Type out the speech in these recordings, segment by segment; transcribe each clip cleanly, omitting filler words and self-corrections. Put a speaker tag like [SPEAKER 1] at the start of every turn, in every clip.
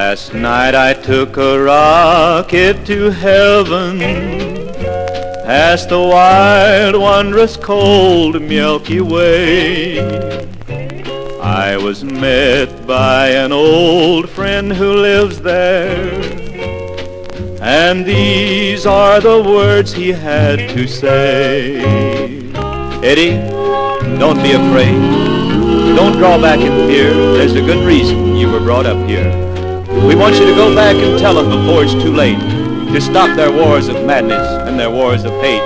[SPEAKER 1] Last night I took a rocket to heaven, past the wide, wondrous, cold Milky Way. I was met by an old friend who lives there, and these are the words he had to say. Eddie, don't be afraid. Don't draw back in fear. There's a good reason you were brought up here. We want you to go back and tell them before it's too late, to stop their wars of madness and their wars of hate.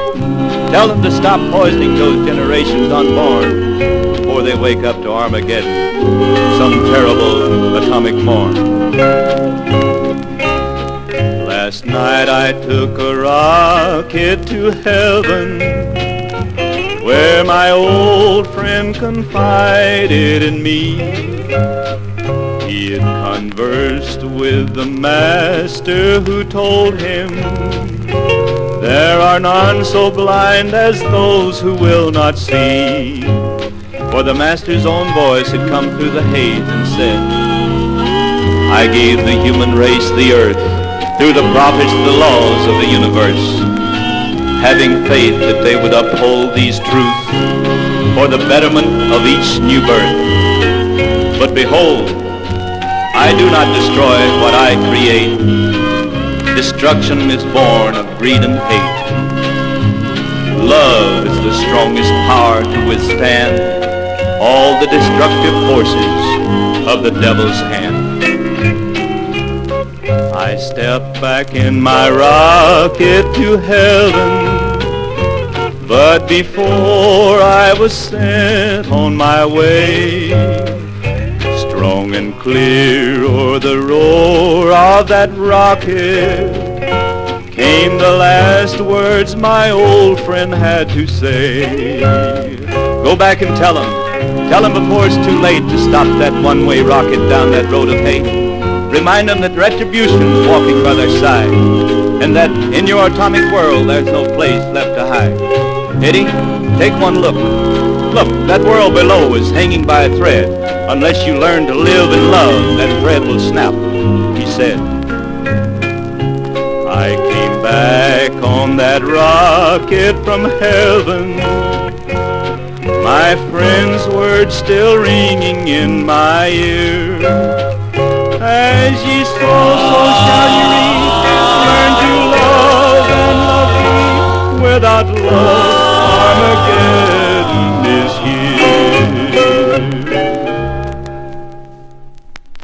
[SPEAKER 1] Tell them to stop poisoning those generations unborn before they wake up to Armageddon, some terrible atomic morn. Last night I took a rocket to heaven, where my old friend confided in me. He had conversed with the master who told him there are none so blind as those who will not see. For the master's own voice had come through the haze and said, I gave the human race the earth, through the prophets the laws of the universe, having faith that they would uphold these truths for the betterment of each new birth. But behold, I do not destroy what I create. Destruction is born of greed and hate. Love is the strongest power to withstand all the destructive forces of the devil's hand. I stepped back in my rocket to heaven, but before I was sent on my way, strong and clear o'er the roar of that rocket came the last words my old friend had to say. Go back and tell them before it's too late to stop that one-way rocket down that road of hate. Remind them that retribution's walking by their side, and that in your atomic world there's no place left to hide. Eddie, take one look. Look, that world below is hanging by a thread. Unless you learn to live and love, that thread will snap, he said. I came back on that rocket from heaven, my friend's words still ringing in my ear. As ye sow, so shall ye reap. Learn to love and love me. Without love, Armageddon is here.